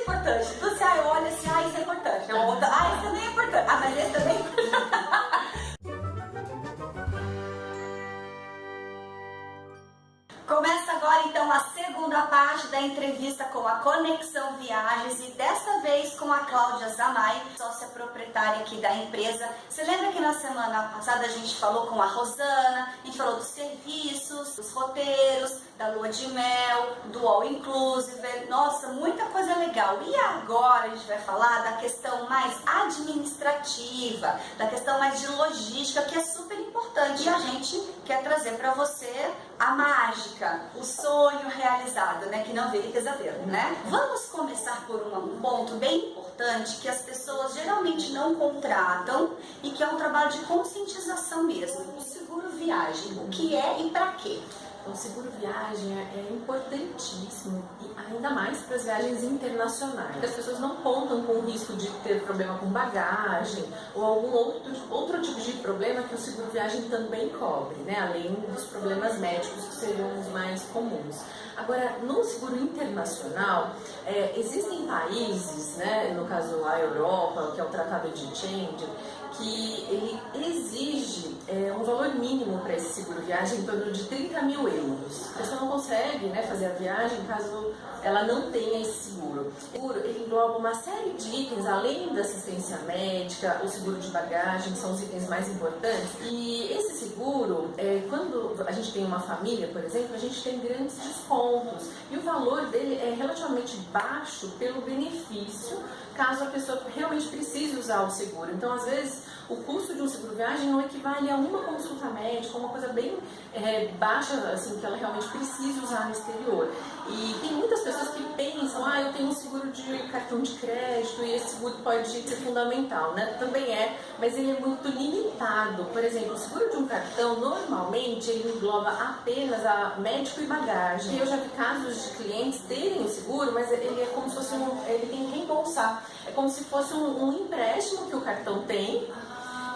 importante. Você olha assim, isso é importante. A outra, isso também é importante. Mas esse também é importante. Começa agora então a segunda parte da entrevista com a Conexão Viagens e dessa vez com a Cláudia Zamay, sócia proprietária aqui da empresa. Você lembra que na semana passada a gente falou com a Rosana, a gente falou dos serviços, dos roteiros, da lua de mel, do all inclusive, nossa, muita coisa legal. E agora a gente vai falar da questão mais administrativa, da questão mais de logística, que é super importante. E a gente quer trazer para você a mágica, o sonho realizado, né? Que não vira pesadelo, né? Vamos começar por um ponto bem importante que as pessoas geralmente não contratam e que é um trabalho de conscientização mesmo. O seguro viagem, o que é e para quê? O seguro viagem é importantíssimo, e ainda mais para as viagens internacionais. As pessoas não contam com o risco de ter problema com bagagem ou algum outro tipo de problema que o seguro viagem também cobre, né? Além dos problemas médicos que seriam os mais comuns. Agora, no seguro internacional, existem países, né, no caso a Europa, que é o Tratado de Schengen, que ele exige um valor mínimo para esse seguro viagem em torno de 30 mil euros. A pessoa não consegue, né, fazer a viagem caso ela não tenha esse seguro. O seguro ele engloba uma série de itens, além da assistência médica, o seguro de bagagem, que são os itens mais importantes. E esse seguro, quando a gente tem uma família, por exemplo, a gente tem grandes descontos. E o valor dele é relativamente baixo pelo benefício, caso a pessoa realmente precise usar o seguro. Então, às vezes, o custo de um seguro viagem não equivale a uma consulta médica, uma coisa bem baixa, assim, que ela realmente precise usar no exterior. E tem muitas pessoas que pensam, eu tenho um seguro de cartão de crédito e esse seguro pode ser fundamental, né? Também mas ele é muito limitado. Por exemplo, o seguro de um cartão, normalmente, ele engloba apenas a médico e bagagem. Eu já vi casos de clientes terem o seguro, mas ele é como se fosse ele tem que reembolsar. É como se fosse um empréstimo que o cartão tem,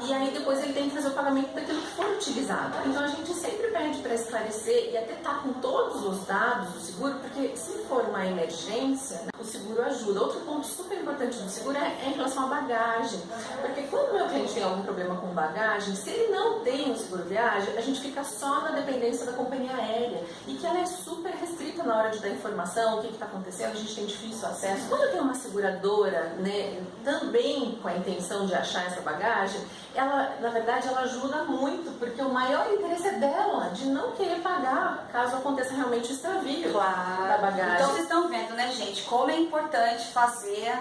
e aí depois ele tem que fazer o pagamento daquilo que for utilizado. Então a gente sempre pede para esclarecer e até estar com todos os dados do seguro, porque se for uma emergência, né, o seguro ajuda. Outro ponto super importante do seguro é em relação à bagagem, porque quando o meu cliente tem algum problema com bagagem, se ele não tem o seguro viagem, a gente fica só na dependência da companhia aérea, e que ela é super restrita na hora de dar informação, o que está acontecendo, a gente tem difícil acesso. Quando tem uma seguradora, né, também com a intenção de achar essa bagagem, ela, na verdade, ela ajuda muito, porque o maior interesse é dela, de não querer pagar, caso aconteça realmente o extravio da bagagem. Então vocês estão vendo, né, gente, como é importante fazer,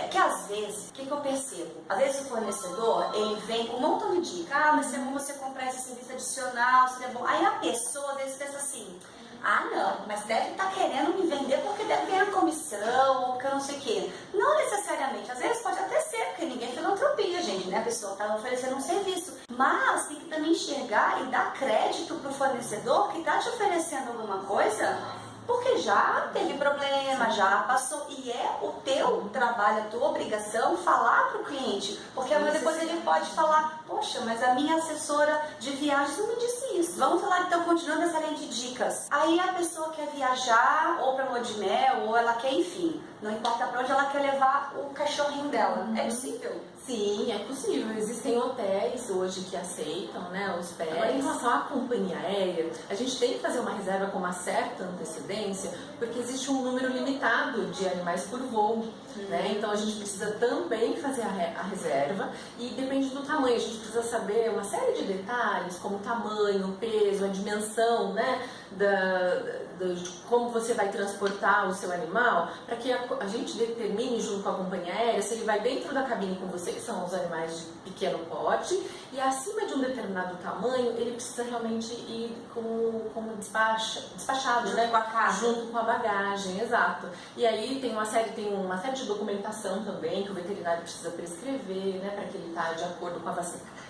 que às vezes, o que eu percebo? Às vezes o fornecedor, ele vem com um montão de dicas, mas é bom você comprar esse serviço adicional, se é bom. Aí a pessoa, às vezes, pensa assim, não, mas deve estar querendo me vender porque deve ganhar comissão, ou porque eu não sei o quê. Não necessariamente, às vezes pode até ser, porque ninguém é filantropia, gente, né? A pessoa está oferecendo um serviço. Mas tem que também enxergar e dar crédito para o fornecedor que está te oferecendo alguma coisa, porque já teve problema, já passou, e é o teu trabalho, a tua obrigação falar para o cliente, porque depois ele pode falar, poxa, mas a minha assessora de viagens não me disse isso. Vamos falar então, continuando essa linha de dicas. Aí a pessoa quer viajar, ou para lua de mel, ou ela quer, enfim, não importa para onde ela quer levar o cachorrinho dela. É possível? Sim, é possível. Existem hotéis hoje que aceitam, né, os pets. Agora, em relação à companhia aérea, a gente tem que fazer uma reserva com uma certa antecedência, porque existe um número limitado de animais por voo, né? Então a gente precisa também fazer a reserva, e depende do tamanho. A gente precisa saber uma série de detalhes, como o tamanho, o peso, a dimensão, né, de como você vai transportar o seu animal, para que a gente determine junto com a companhia aérea se ele vai dentro da cabine com você, que são os animais de pequeno porte, e acima de um determinado tamanho, ele precisa realmente ir como despachado, junto, né, com a casa, junto com a bagagem, exato. E aí tem uma série de documentação também que o veterinário precisa prescrever, né, para que ele está de acordo com a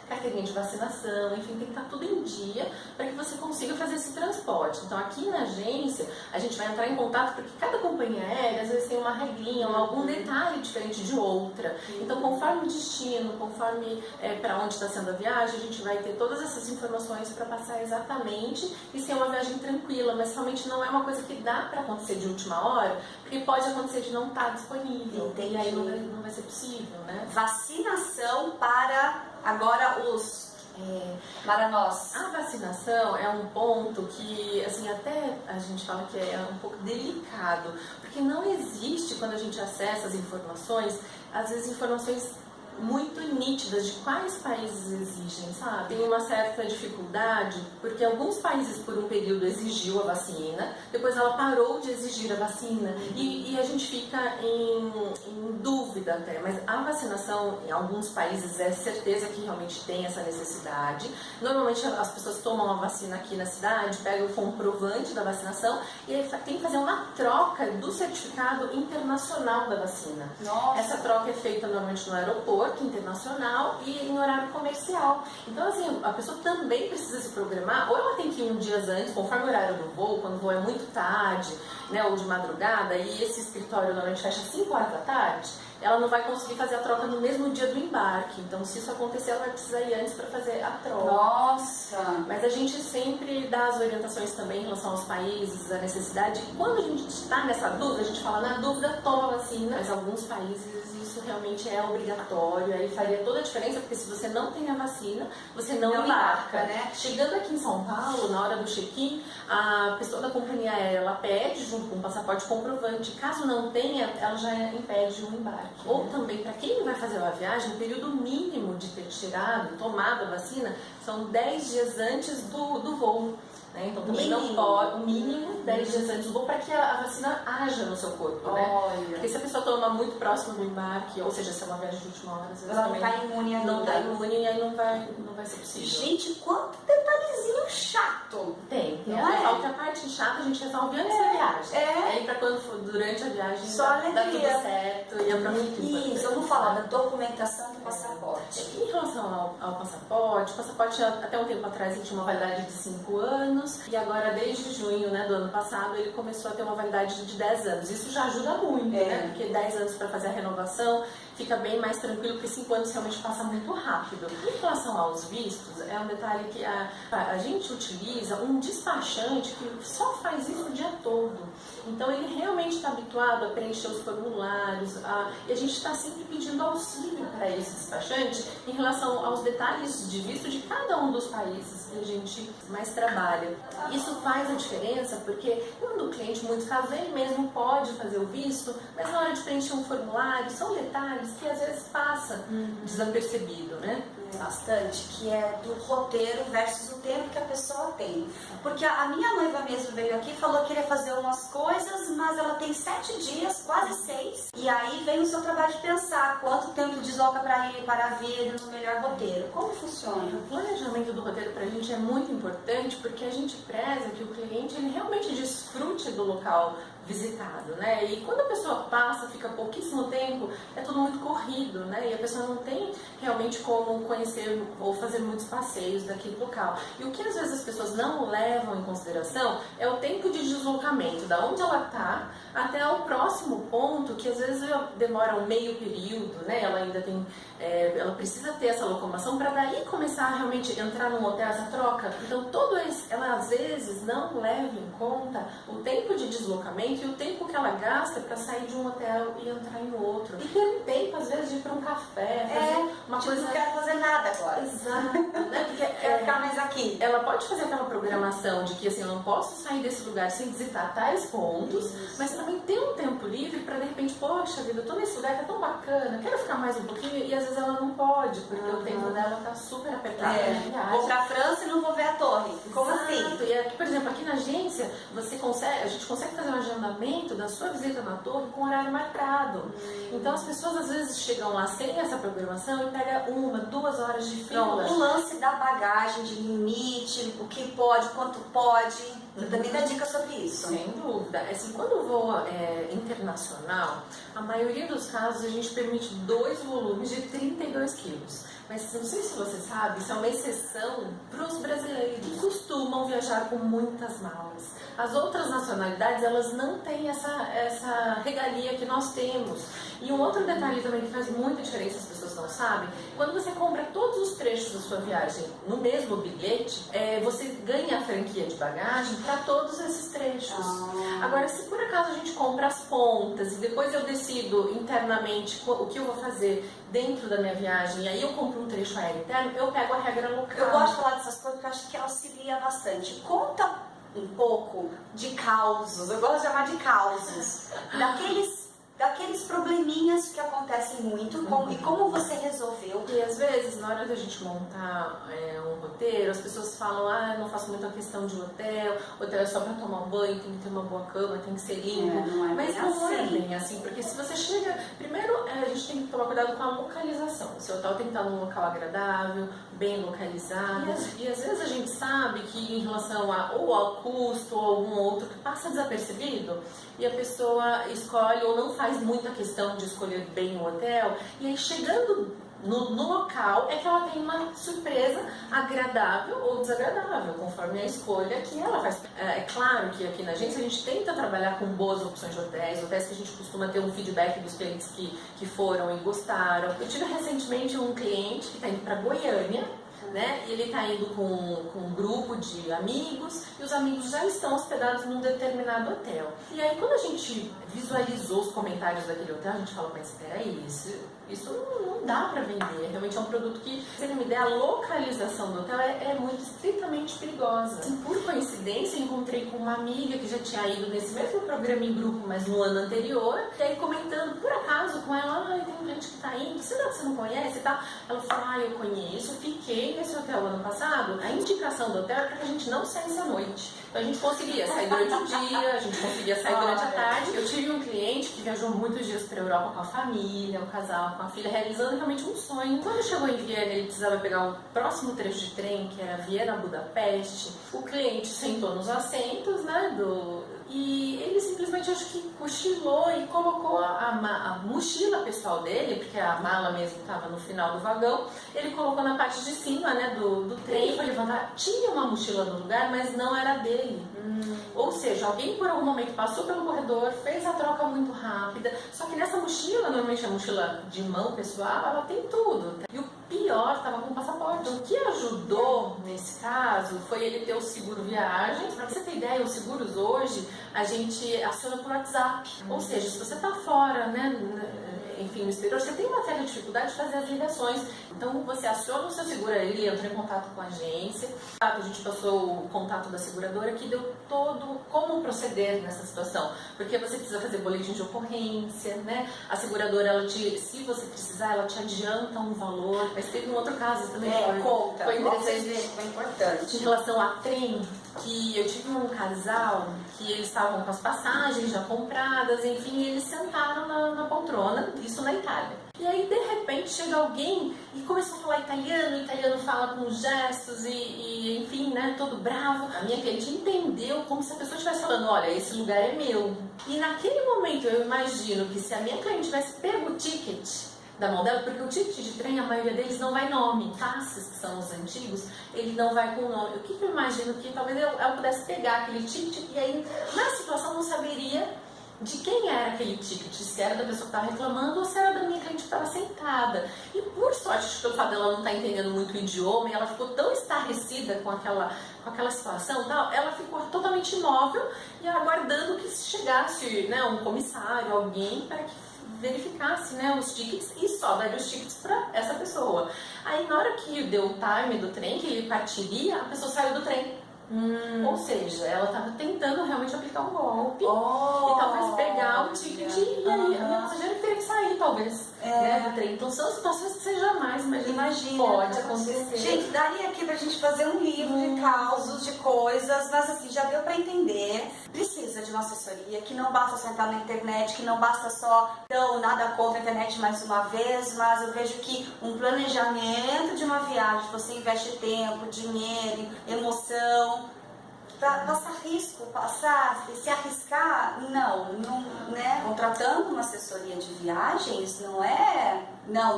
carteirinha de vacinação, enfim, tem que estar tudo em dia para que você consiga fazer esse transporte. Então aqui na agência agência, a gente vai entrar em contato porque cada companhia aérea às vezes tem uma regrinha, algum detalhe diferente de outra. Então, conforme o destino, conforme para onde está sendo a viagem, a gente vai ter todas essas informações para passar exatamente e ser uma viagem tranquila, mas realmente não é uma coisa que dá para acontecer de última hora, porque pode acontecer de não estar disponível. Entendi. E aí não vai ser possível, né? Vacinação para agora para nós. A vacinação é um ponto que, assim, até a gente fala que é um pouco delicado, porque não existe, quando a gente acessa as informações, às vezes informações muito nítidas de quais países exigem, sabe? Tem uma certa dificuldade, porque alguns países por um período exigiu a vacina, depois ela parou de exigir a vacina e a gente fica em dúvida até, mas a vacinação em alguns países é certeza que realmente tem essa necessidade. Normalmente as pessoas tomam a vacina aqui na cidade, pegam o comprovante da vacinação e aí tem que fazer uma troca do certificado internacional da vacina. Nossa. Essa troca é feita normalmente no aeroporto internacional e em horário comercial. Então, assim, a pessoa também precisa se programar, ou ela tem que ir uns dias antes, conforme o horário do voo, quando o voo é muito tarde, né, ou de madrugada, e esse escritório normalmente fecha às 5 horas da tarde, ela não vai conseguir fazer a troca no mesmo dia do embarque. Então, se isso acontecer, ela vai precisar ir antes para fazer a troca. Nossa! Mas a gente sempre dá as orientações também em relação aos países, a necessidade. E quando a gente está nessa dúvida, a gente fala, na dúvida, toma a vacina. Mas alguns países isso realmente é obrigatório, aí faria toda a diferença, porque se você não tem a vacina, você não embarca, né? Chegando aqui em São Paulo, na hora do check-in, a pessoa da companhia aérea, ela pede junto com o passaporte comprovante. Caso não tenha, ela já impede o embarque. Ou também, para quem vai fazer uma viagem, o período mínimo de ter tomado a vacina, são 10 dias antes do voo. Né? Então também não pode, o mínimo 10 dias antes do voo, para que a vacina haja no seu corpo, né? Porque se a pessoa toma muito próximo do embarque, ou seja, se é uma viagem de última hora, às vezes ela não está imune ainda. Não está imune e aí não vai ser possível. Gente, quanto detalhezinho chato! Tem. Eu falo que a parte chata a gente resolve antes da viagem. Aí para quando for durante a viagem só dá tudo certo e é muito importante. Isso, vamos falar da documentação do passaporte. Em relação ao passaporte, o passaporte até um tempo atrás ele tinha uma validade de 5 anos e agora desde junho, né, do ano passado ele começou a ter uma validade de 10 anos. Isso já ajuda muito, né? Porque 10 anos para fazer a renovação fica bem mais tranquilo, porque 5 anos realmente passa muito rápido. Em relação aos vistos, é um detalhe que a gente utiliza um despachante que só faz isso o dia todo. Então ele realmente está habituado a preencher os formulários e a gente está sempre pedindo auxílio para esse despachante em relação aos detalhes de visto de cada um dos países que a gente mais trabalha. Isso faz a diferença porque quando o cliente, em muitos casos, ele mesmo pode fazer o visto, mas na hora de preencher um formulário, são detalhes que às vezes passa desapercebido, né? Bastante, que é do roteiro versus o tempo que a pessoa tem. Porque a minha noiva mesmo veio aqui e falou que queria fazer umas coisas, mas ela tem 7 dias, quase 6. E aí vem o seu trabalho de pensar quanto tempo desloca para ir, para vir no melhor roteiro. Como funciona? O planejamento do roteiro para a gente é muito importante porque a gente preza que o cliente ele realmente desfrute do local visitado, né? E quando a pessoa passa, fica pouquíssimo tempo, é tudo muito corrido, né? E a pessoa não tem realmente como conhecer ou fazer muitos passeios daquele local. E o que às vezes as pessoas não levam em consideração é o tempo de deslocamento, da onde ela está até o próximo ponto, que às vezes demora um meio período, né? Ela ainda tem, ela precisa ter essa locomoção para daí começar a realmente entrar num hotel, essa troca. Então ela às vezes não leva em conta o tempo de deslocamento e o tempo que ela gasta para sair de um hotel e entrar em outro. E ter tempo, às vezes, de ir para um café, fazer uma coisa... não quero fazer nada agora. Exato, né? Porque quero ficar mais aqui. Ela pode fazer aquela programação de que, assim, eu não posso sair desse lugar sem visitar tais pontos, mas também ter um tempo livre para, de repente, poxa vida, eu tô nesse lugar que é tão bacana, quero ficar mais um pouquinho, e às vezes ela não pode, porque o tempo dela tá super apertado na viagem. Vou pra França e não vou ver a torre. Como assim? E aqui, por exemplo, aqui na agência, a gente consegue fazer um agendamento da sua visita na torre com horário marcado. Então as pessoas às vezes chegam lá sem essa programação e pega 1, 2 horas de fila. O lance da bagagem, de limite, o que pode, quanto pode. Você também dá dica sobre isso? Sem dúvida. Assim, quando o voo é internacional, a maioria dos casos a gente permite 2 volumes de 32 quilos. Mas não sei se você sabe, isso é uma exceção para os brasileiros que costumam viajar com muitas malas. As outras nacionalidades, elas não têm essa regalia que nós temos. E um outro detalhe também que faz muita diferença, as pessoas não sabem, quando você compra todos os trechos da sua viagem no mesmo bilhete, você ganha a franquia de bagagem para todos esses trechos. Agora, se por acaso a gente compra as pontas e depois eu decido internamente o que eu vou fazer dentro da minha viagem, e aí eu compro um trecho aéreo interno, eu pego a regra local. Eu gosto de falar dessas coisas porque eu acho que auxilia bastante. Conta um pouco de causos, eu gosto de chamar de causos, daqueles probleminhas que acontecem muito e como você resolveu. E às vezes, na hora da gente montar um roteiro, as pessoas falam, eu não faço muita questão de hotel é só pra tomar um banho, tem que ter uma boa cama, tem que ser limpo. Mas não é bem assim, porque se você chega... Primeiro, a gente tem que tomar cuidado com a localização. O seu hotel tem que estar num local agradável, bem localizado. E às vezes a gente sabe que em relação ou ao custo ou algum outro que passa desapercebido, e a pessoa escolhe ou não faz muita questão de escolher bem o hotel, e aí chegando no local é que ela tem uma surpresa agradável ou desagradável, conforme a escolha que ela faz. É claro que aqui na agência a gente tenta trabalhar com boas opções de hotéis que a gente costuma ter um feedback dos clientes que foram e gostaram. Eu tive recentemente um cliente que está indo para Goiânia, né? Ele está indo com um grupo de amigos e os amigos já estão hospedados num determinado hotel. E aí quando a gente visualizou os comentários daquele hotel, a gente falou, mas peraí, isso não dá para vender, realmente é um produto que, se ele me der, a localização do hotel é muito estritamente perigosa. Assim, por coincidência, eu encontrei com uma amiga que já tinha ido nesse mesmo programa em grupo, mas no ano anterior, e aí comentando, por acaso, com ela, tem gente que tá indo, será que você não conhece e tal? Ela falou, eu conheço, fiquei nesse hotel ano passado. A indicação do hotel era para que a gente não saísse à noite. Então a gente conseguia sair durante o dia, a gente conseguia sair durante a tarde. Eu tive um cliente que viajou muitos dias para a Europa com a família, um casal com a filha, realizando realmente um sonho. Quando chegou em Viena, ele precisava pegar o próximo trecho de trem, que era Viena-Budapeste. O cliente sentou nos assentos, né, e ele simplesmente, acho que cochilou e colocou a mochila pessoal dele, porque a mala mesmo estava no final do vagão, ele colocou na parte de cima, né, do trem, para levantar. Tinha uma mochila no lugar, mas não era dele. Ou seja, alguém por algum momento passou pelo corredor, fez a troca muito rápida, só que nessa mochila, normalmente a mochila de mão pessoal, ela tem tudo. E o pior, estava com o passaporte. O que ajudou nesse caso foi ele ter o seguro viagem. Para você ter ideia, os seguros hoje a gente aciona por WhatsApp. Ou seja, se você está fora, né, enfim, no exterior, você tem uma certa dificuldade de fazer as ligações. Então você aciona o seu seguro, ele entra em contato com a agência. A gente passou o contato da seguradora que deu todo como proceder nessa situação. Porque você precisa fazer boletim de ocorrência, né? A seguradora, se você precisar, ela te adianta um valor. Mas teve um outro caso também. Foi interessante, foi importante. Em relação a trem, que eu tive um casal que eles estavam com as passagens já compradas, enfim, eles sentaram na poltrona, isso na Itália. E aí, de repente, chega alguém e começou a falar italiano, o italiano fala com gestos e enfim, né, todo bravo. A minha cliente entendeu como se a pessoa estivesse falando, olha, esse lugar é meu. E naquele momento, eu imagino que se a minha cliente tivesse pego o ticket da mão dela, porque o ticket de trem, a maioria deles não vai nome, passes, que são os antigos, ele não vai com nome. O que eu imagino que talvez ela pudesse pegar aquele ticket e aí, na situação, não saberia de quem era aquele ticket, se era da pessoa que estava reclamando ou se era da minha cliente que estava sentada. E por sorte, pelo fato dela não estar entendendo muito o idioma, e ela ficou tão estarrecida com aquela situação, tal, ela ficou totalmente imóvel e aguardando que chegasse, né, um comissário, alguém, para que verificasse, né, os tickets e só daria os tickets para essa pessoa. Aí na hora que deu o time do trem, que ele partiria, a pessoa saiu do trem. Ou seja, ela estava tentando realmente aplicar um golpe e talvez pegar o ticket e aí a passageira teria que sair, talvez, né, do trem. Então são situações que você jamais imagina pode acontecer. Gente, daria aqui pra gente fazer um livro de causos, de coisas, mas assim, já deu pra entender. Precisa de uma assessoria, que não basta sentar na internet, que não basta só, então, nada contra a internet mais uma vez, mas eu vejo que um planejamento de uma viagem, você investe tempo, dinheiro, emoção, passar risco, se arriscar, não, né? Contratando uma assessoria de viagens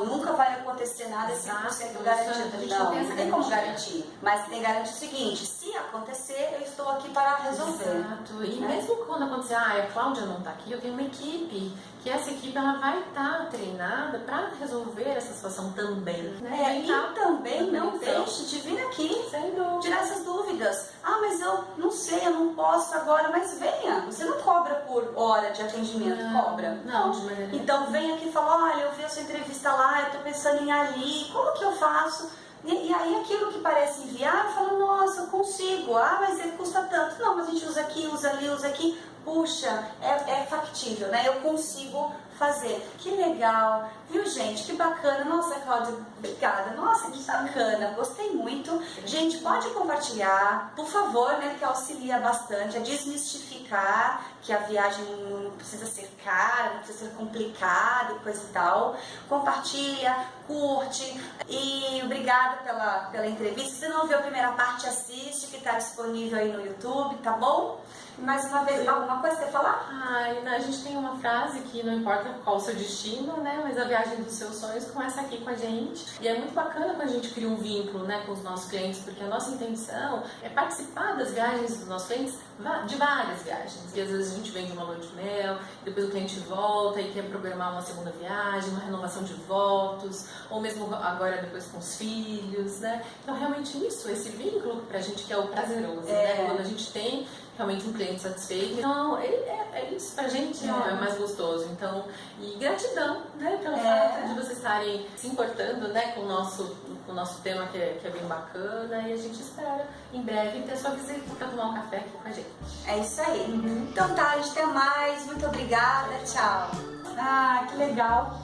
nunca vai acontecer nada 100% garantido. Não tem como garantir. Mas tem garantir o seguinte, se acontecer, eu estou aqui para resolver. Exato. E mesmo quando acontecer, a Cláudia não está aqui, eu tenho uma equipe, que essa equipe ela vai estar treinada para resolver essa situação também. Né? E também não deixe de vir aqui, tirar essas dúvidas. Mas eu não sei, eu não posso agora, mas venha. Você não cobra por hora de atendimento, cobra? Não, de maneira Então venha aqui e fala, olha, eu vi a sua entrevista lá, eu tô pensando em ir ali, como que eu faço? E aí aquilo que parece inviável, fala, nossa, eu consigo, mas ele custa tanto. Não, mas a gente usa aqui, usa ali, usa aqui. Puxa, é factível, né? Eu consigo fazer. Que legal, viu, gente? Que bacana. Nossa, Cláudia, obrigada. Nossa, que bacana, gostei muito. Gente, pode compartilhar, por favor, né? Que auxilia bastante a desmistificar que a viagem não precisa ser cara, não precisa ser complicada e coisa e tal. Compartilha, curte e obrigada pela entrevista. Se não viu a primeira parte, assiste, que está disponível aí no YouTube, tá bom? Mais uma vez, alguma coisa que você quer falar? A gente tem uma frase que não importa qual o seu destino, né? Mas a viagem dos seus sonhos começa aqui com a gente. E é muito bacana quando a gente cria um vínculo, né, com os nossos clientes, porque a nossa intenção é participar das viagens dos nossos clientes, de várias viagens. E às vezes a gente vem de uma lua de mel, depois o cliente volta e quer programar uma segunda viagem, uma renovação de votos, ou mesmo agora depois com os filhos, né? Então realmente isso, esse vínculo pra gente que é o prazeroso, né? Quando a gente tem realmente um cliente satisfeito. Então, é isso pra gente é mais gostoso. Então, e gratidão, né, pelo fato de vocês estarem se importando, né, com o nosso tema que é bem bacana. E a gente espera em breve ter sua visita para tomar um café aqui com a gente. É isso aí. Então tá, a gente até mais. Muito obrigada. Tchau. Que legal.